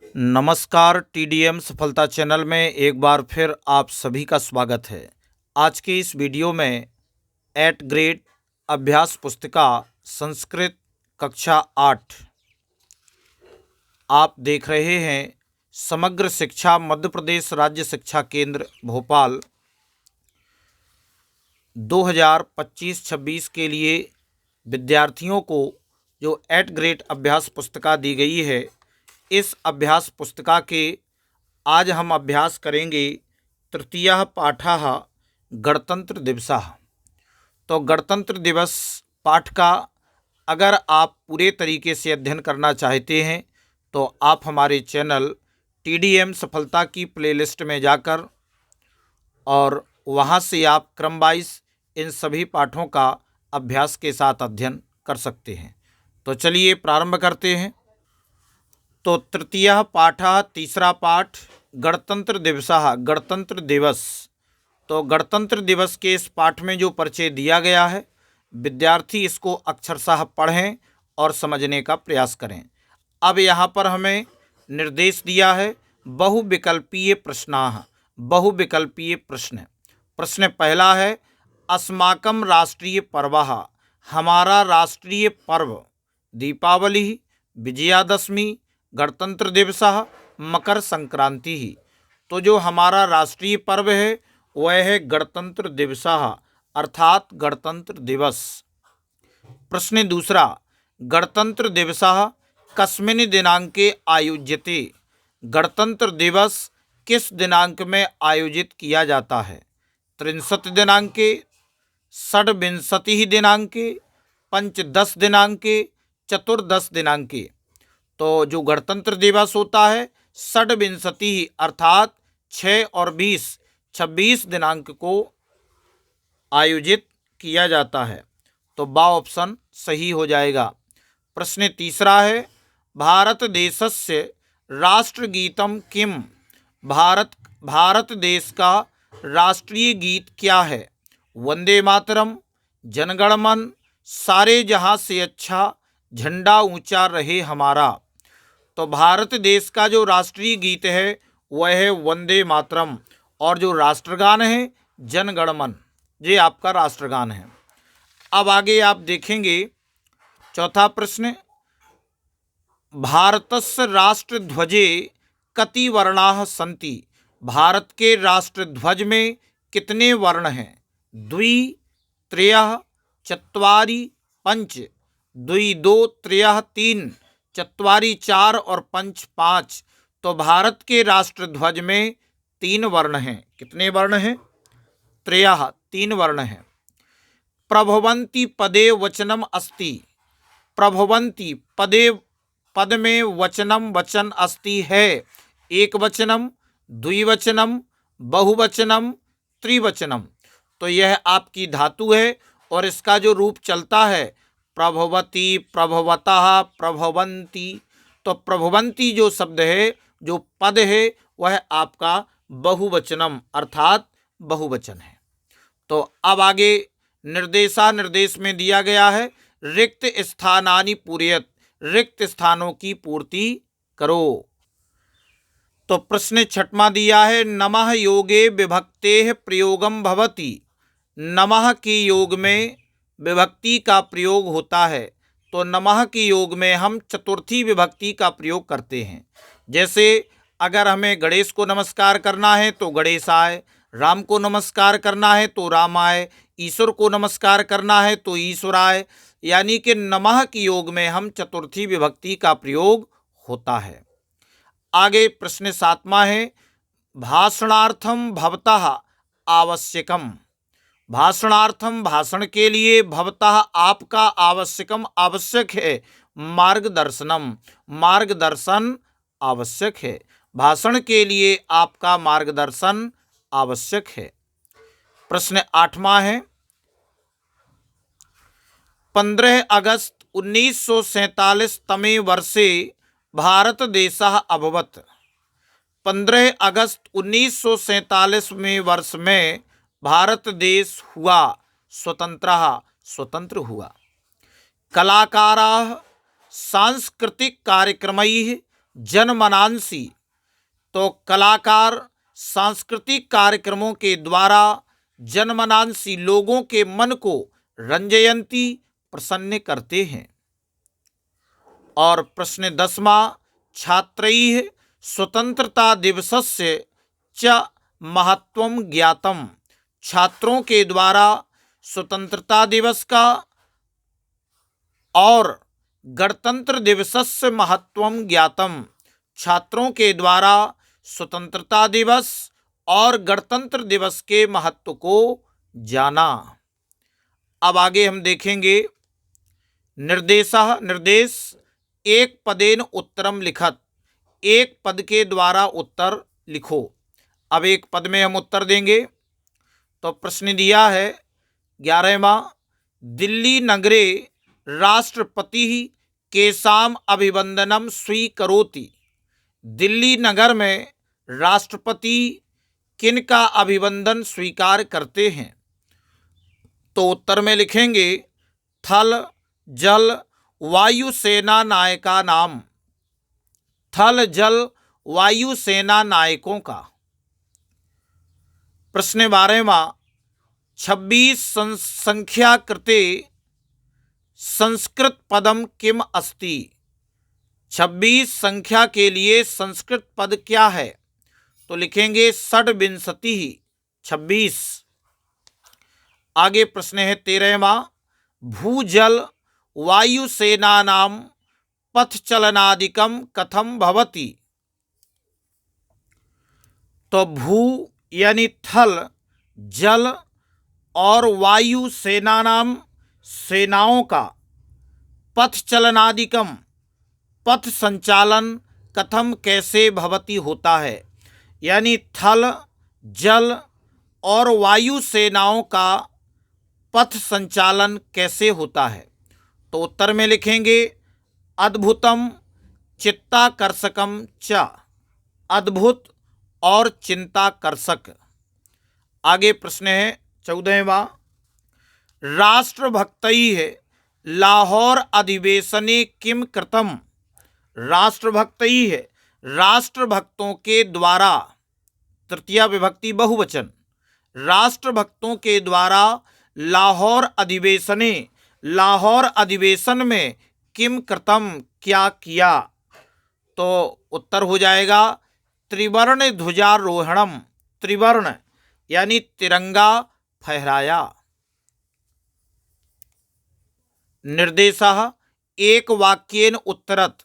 नमस्कार, टीडीएम सफलता चैनल में एक बार फिर आप सभी का स्वागत है। आज की इस वीडियो में 8 ग्रेड अभ्यास पुस्तिका संस्कृत कक्षा 8 आप देख रहे हैं। समग्र शिक्षा मध्य प्रदेश राज्य शिक्षा केंद्र भोपाल 2025-26 के लिए विद्यार्थियों को जो 8 ग्रेड अभ्यास पुस्तिका दी गई है, इस अभ्यास पुस्तिका के आज हम अभ्यास करेंगे तृतीयः पाठः गणतंत्र दिवसः। तो गणतंत्र दिवस पाठ का अगर आप पूरे तरीके से अध्ययन करना चाहते हैं तो आप हमारे चैनल टीडीएम सफलता की प्लेलिस्ट में जाकर और वहां से आप क्रम वाइज इन सभी पाठों का अभ्यास के साथ अध्ययन कर सकते हैं। तो चलिए प्रारंभ करते हैं। तो तृतीयः पाठः तीसरा पाठ गणतंत्र दिवसः गणतंत्र दिवस। तो गणतंत्र दिवस के इस पाठ में जो परिचय दिया गया है, विद्यार्थी इसको अक्षरशः पढ़ें और समझने का प्रयास करें। अब यहाँ पर हमें निर्देश दिया है बहुविकल्पीय प्रश्नाः, बहुविकल्पीय प्रश्न। प्रश्न पहला है अस्माकं राष्ट्रीय पर्वः, हमारा राष्ट्रीय पर्व दीपावली, विजयादशमी, गणतंत्र दिवसः, मकर संक्रांति ही। तो जो हमारा राष्ट्रीय पर्व है वह है गणतंत्र दिवसः अर्थात गणतंत्र दिवस। प्रश्न दूसरा गणतंत्र दिवसः कस्मिन् दिनांके आयोज्यते, गणतंत्र दिवस किस दिनांक में आयोजित किया जाता है। 63 दिनांके, 26 दिनांके, 15 दिनांके, 14 दिनांके। तो जो गणतंत्र दिवस होता है 26 अर्थात 6 और 20 26 दिनांक को आयोजित किया जाता है। तो बा ऑप्शन सही हो जाएगा। प्रश्न तीसरा है भारत देशस्य राष्ट्रगीतम किम, भारत देश का राष्ट्रीय गीत क्या है। वंदे मातरम, जनगण मन, सारे जहां से अच्छा, झंडा ऊंचा रहे हमारा। तो भारत देश का जो राष्ट्रीय गीत है वह है वंदे मातरम और जो राष्ट्रगान है जनगण मन, ये आपका राष्ट्रगान है। अब आगे आप देखेंगे चौथा प्रश्न भारतस्य राष्ट्रध्वजे कति वर्णाः सन्ति, भारत के राष्ट्रध्वज में कितने वर्ण हैं। द्वि, त्रयः, चत्वारि, पंच, द्वि दो, त्रयः तीन, चत्वारि चार और पंच पाँच। तो भारत के राष्ट्रध्वज में 3 वर्ण हैं। कितने वर्ण हैं। त्रयः 3 वर्ण हैं। प्रभवन्ति पदे वचनम अस्ति, प्रभवन्ति पदे पद में वचनम वचन अस्ति है। एक वचनम, द्विवचनम, बहुवचनम, त्रिवचनम। तो यह आपकी धातु है और इसका जो रूप चलता है प्रभवती, प्रभवतः, प्रभवन्ति। तो प्रभवन्ति जो शब्द है, जो पद है, वह आपका बहुवचनम अर्थात बहुवचन है। तो अब आगे निर्देश में दिया गया है रिक्त स्थानानि पूरयत, रिक्त स्थानों की पूर्ति करो। तो प्रश्न छठवां दिया है नमः योगे विभक्तेः प्रयोगम भवति, नमः के योग में विभक्ति का प्रयोग होता है। तो नमः के योग में हम चतुर्थी विभक्ति का प्रयोग करते हैं। जैसे अगर हमें गणेश को नमस्कार करना है तो गणेशाय, राम को नमस्कार करना है तो रामाय, ईश्वर को नमस्कार करना है तो ईश्वराय। यानी कि नमः के योग में हम चतुर्थी विभक्ति का प्रयोग होता है। आगे प्रश्न सातवां है भाषणार्थम भवतः आवश्यकम, भाषणार्थम भाषण के लिए भवतः आपका आवश्यकम आवश्यक है, मार्गदर्शनम मार्गदर्शन आवश्यक है। भाषण के लिए आपका मार्गदर्शन आवश्यक है। प्रश्न आठवां है 15 अगस्त 1947 तमे वर्षे भारत देशः अभवत्, 15 अगस्त 1947 में वर्ष में भारत देश हुआ, स्वतंत्र हुआ। कलाकाराः सांस्कृतिक कार्यक्रमैः जनमनांसी, तो कलाकार सांस्कृतिक कार्यक्रमों के द्वारा जनमनांसी लोगों के मन को रंजयंती प्रसन्न करते हैं। और प्रश्न 10वां, छात्रैः स्वतंत्रता दिवसस्य च महत्वं ज्ञातम्, छात्रों के द्वारा स्वतंत्रता दिवस का और गणतंत्र दिवसस्य महत्वं ज्ञातम्, छात्रों के द्वारा स्वतंत्रता दिवस और गणतंत्र दिवस के महत्व को जाना। अब आगे हम देखेंगे निर्देशः, निर्देश, एक पदेन उत्तरम लिखत, एक पद के द्वारा उत्तर लिखो। अब एक पद में हम उत्तर देंगे। तो प्रश्न दिया है 11वां, दिल्ली नगरे राष्ट्रपति केसाम अभिवंदनम स्वीकरोति, दिल्ली नगर में राष्ट्रपति किन का अभिवंदन स्वीकार करते हैं? तो उत्तर में लिखेंगे थल जल वायु सेना नायका नाम, थल जल वायु सेना नायकों का। प्रश्न 12वां, 26 संख्या कृते संस्कृत पदम किम अस्ति, 26 संख्या के लिए संस्कृत पद क्या है? तो लिखेंगे षड्विंशति, 26। आगे प्रश्न है 13वां, भूजल वायुसेनानां पथचलनादिकं कथम भवति, तो भू यानी थल, जल और वायु सेनानाम सेनाओं का, पथचलनादिकम पथ संचालन, कथम कैसे भवति होता है, यानी थल, जल और वायु सेनाओं का पथ संचालन कैसे होता है? तो उत्तर में लिखेंगे अद्भुतम चित्ताकर्षकम च, अद्भुत और चिंताकर्षक। आगे प्रश्न है 14वां, राष्ट्रभक्तैः लाहौर अधिवेशने किम कृतम, राष्ट्रभक्तैः राष्ट्रभक्तों के द्वारा, तृतीया विभक्ति बहुवचन, राष्ट्रभक्तों के द्वारा लाहौर अधिवेशने, लाहौर अधिवेशन में किम कृतम क्या किया? तो उत्तर हो जाएगा त्रिवर्ण ध्वजारोहणम, त्रिवर्ण यानी तिरंगा फहराया। निर्देशः एक वाक्येन उत्तरत,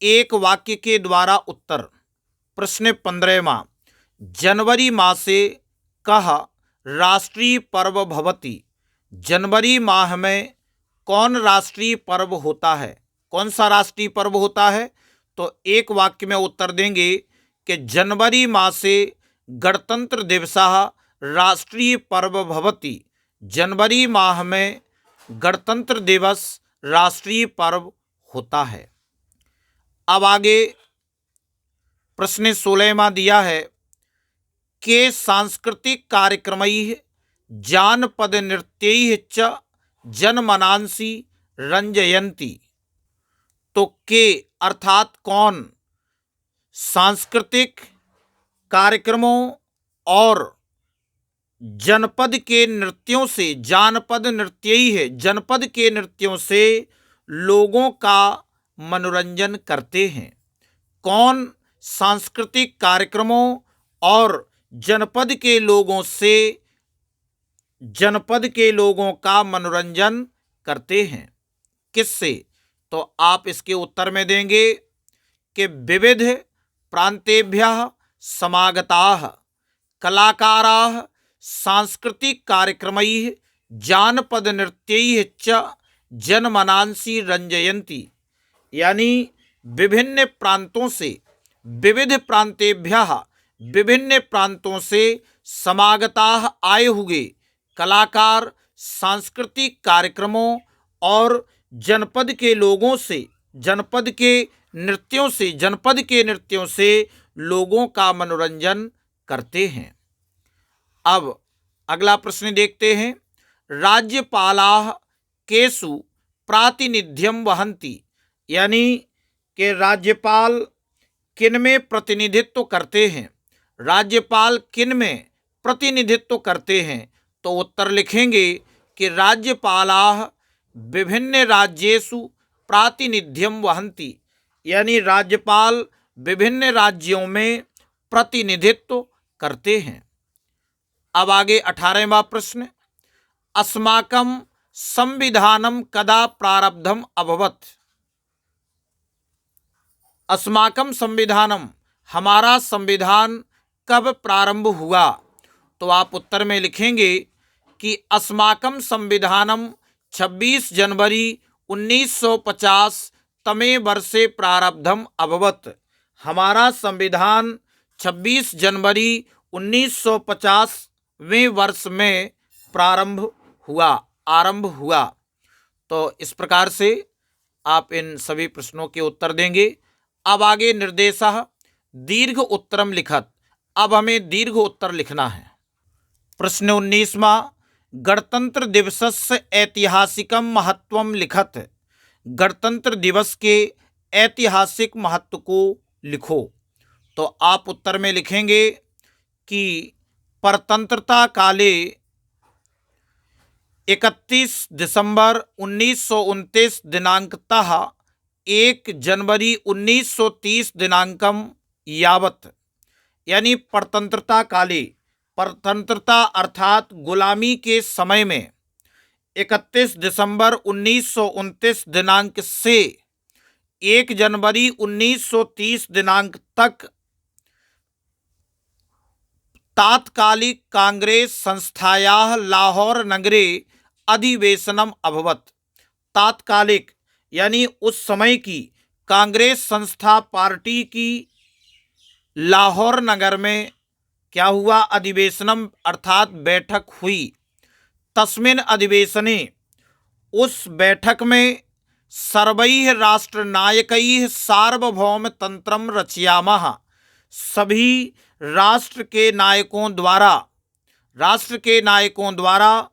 एक वाक्य के द्वारा उत्तर। प्रश्न 15वां, जनवरी मासे कः राष्ट्रीय पर्व भवति, जनवरी माह में कौन राष्ट्रीय पर्व होता है, कौन सा राष्ट्रीय पर्व होता है? तो एक वाक्य में उत्तर देंगे कि जनवरी मासे गणतंत्र दिवसः राष्ट्रीय पर्व भवति, जनवरी माह में गणतंत्र दिवस राष्ट्रीय पर्व होता है। अब आगे प्रश्न 16वां दिया है के सांस्कृतिक कार्यक्रमैः जानपद नृत्यैः च जनमनांसि रंजयन्ति, तो के अर्थात कौन सांस्कृतिक कार्यक्रमों और जनपद के नृत्यों से, जानपद नृत्यैः जनपद के नृत्यों से लोगों का मनोरंजन करते हैं। कौन सांस्कृतिक कार्यक्रमों और जनपद के लोगों से, जनपद के लोगों का मनोरंजन करते हैं, किससे? तो आप इसके उत्तर में देंगे कि विविध प्रांतेभ्यः समागताः कलाकाराः सांस्कृतिक कार्यक्रमैः जानपद नृत्यैः च जनमनांसि रंजयन्ति, यानी विभिन्न प्रांतों से, विविध प्रांतेभ्यः विभिन्न प्रांतों से समागताः आए हुए कलाकार सांस्कृतिक कार्यक्रमों और जनपद के लोगों से, जनपद के नृत्यों से, जनपद के नृत्यों से लोगों का मनोरंजन करते हैं। अब अगला प्रश्न देखते हैं, राज्यपालाः केषु प्रातिनिध्यं वहन्ति, यानी कि राज्यपाल किन में प्रतिनिधित्व करते हैं? राज्यपाल किन में प्रतिनिधित्व करते हैं? तो उत्तर लिखेंगे कि राज्यपालाः विभिन्न राज्येषु प्रातिनिध्यं वहन्ति, यानी राज्यपाल विभिन्न राज्यों में प्रतिनिधित्व करते हैं। अब आगे 18वां प्रश्न, अस्माकं संविधानं कदा प्रारब्धम् अभवत्? अस्माकं संविधानम, हमारा संविधान कब प्रारंभ हुआ? तो आप उत्तर में लिखेंगे कि अस्माकं संविधानम 26 जनवरी 1950 तमे वर्षे प्रारब्धम अभवत्। हमारा संविधान 26 जनवरी 1950वें वर्ष में आरंभ हुआ। तो इस प्रकार से आप इन सभी प्रश्नों के उत्तर देंगे। अब आगे निर्देशः दीर्घ उत्तरम लिखत। अब हमें दीर्घ उत्तर लिखना है। प्रश्न 19वां, गणतंत्र दिवसस्य ऐतिहासिकं महत्वं लिखत। गणतंत्र दिवस के ऐतिहासिक महत्व को लिखो। तो आप उत्तर में लिखेंगे कि परतंत्रता काले 31 दिसंबर 1929 दिनांकतः 1 जनवरी 1930 दिनांकम यावत, यानी परतंत्रता काले, परतंत्रता अर्थात गुलामी के समय में 31 दिसंबर 1929 दिनांक से 1 जनवरी 1930 दिनांक तक तात्कालिक कांग्रेस संस्थायाः लाहौर नगरे अधिवेशनम अभवत्। तात्कालिक यानी उस समय की कांग्रेस संस्था पार्टी की लाहौर नगर में क्या हुआ? अधिवेशनम अर्थात बैठक हुई। तस्मिन् अधिवेशने, उस बैठक में सर्वैः राष्ट्रनायकैः सार्वभौम तंत्रम रचयामः। सभी राष्ट्र के नायकों द्वारा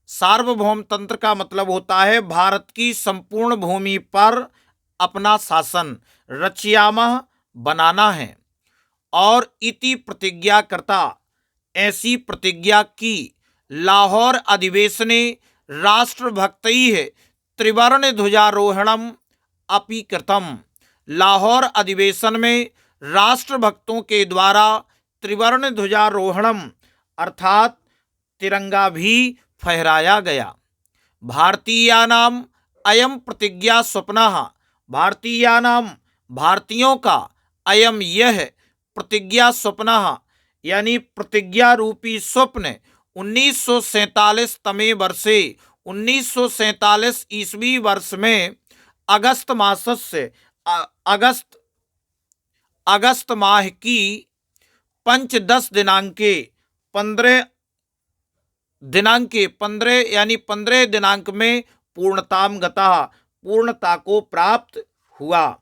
सार्वभौम तंत्र का मतलब होता है भारत की संपूर्ण भूमि पर अपना शासन, रचयामः बनाना है, और इति प्रतिज्ञा करता, ऐसी प्रतिज्ञा की। लाहौर अधिवेशने राष्ट्रभक्तैः त्रिवर्ण ध्वजारोहणम अपि कृतम। लाहौर अधिवेशन में राष्ट्रभक्तों के द्वारा त्रिवर्ण ध्वजारोहणम अर्थात तिरंगा भी फहराया गया। भारतीयानाम अयम प्रतिज्ञा स्वप्नः। भारतीयानाम, भारतीयों का, अयम यह, प्रतिज्ञा स्वप्नः यानी प्रतिज्ञा रूपी स्वप्न 1947 तमे वर्षे 1947 ईस्वी वर्ष में अगस्त माह की पंचदश दिनांके 15 यानी 15 दिनांक में पूर्णता को प्राप्त हुआ।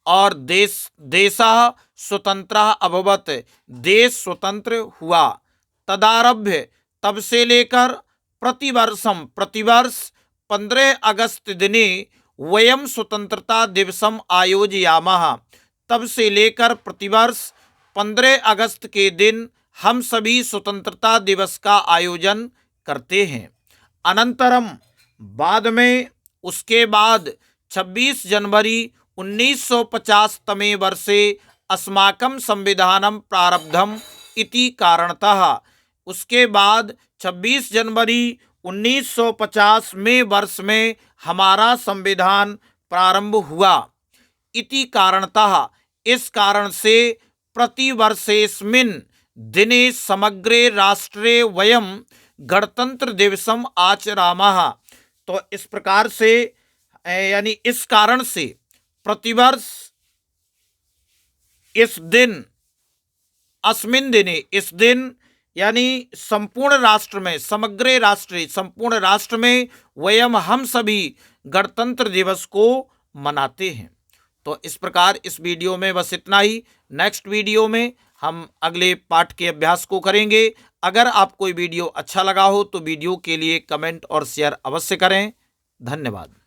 और देशः स्वतंत्रः अभवत्, देश स्वतंत्र हुआ। तदारभ्य, तब से लेकर प्रतिवर्ष 15 अगस्त दिने वयम स्वतंत्रता दिवसम आयोजयामः। तब से लेकर प्रतिवर्ष 15 अगस्त के दिन हम सभी स्वतंत्रता दिवस का आयोजन करते हैं। अनंतरम, बाद में, उसके बाद 26 जनवरी 1950 तमे वर्षे अस्माकं संविधानम प्रारब्धम इति कारणतः, उसके बाद 26 जनवरी 1950 में वर्ष में हमारा संविधान प्रारंभ हुआ। इति कारणतः, इस कारण से, प्रतिवर्षेस्मिन् दिने समग्रे राष्ट्रे वयम गणतंत्र दिवसम आचरामः। तो इस प्रकार से, यानी इस कारण से प्रतिवर्ष इस दिन, अस्मिन् दिने, इस दिन, यानी संपूर्ण राष्ट्र में, समग्रे राष्ट्रे, संपूर्ण राष्ट्र में, वयम, हम सभी गणतंत्र दिवस को मनाते हैं। तो इस प्रकार इस वीडियो में बस इतना ही। नेक्स्ट वीडियो में हम अगले पाठ के अभ्यास को करेंगे। अगर आपको वीडियो अच्छा लगा हो तो वीडियो के लिए कमेंट और शेयर अवश्य करें। धन्यवाद।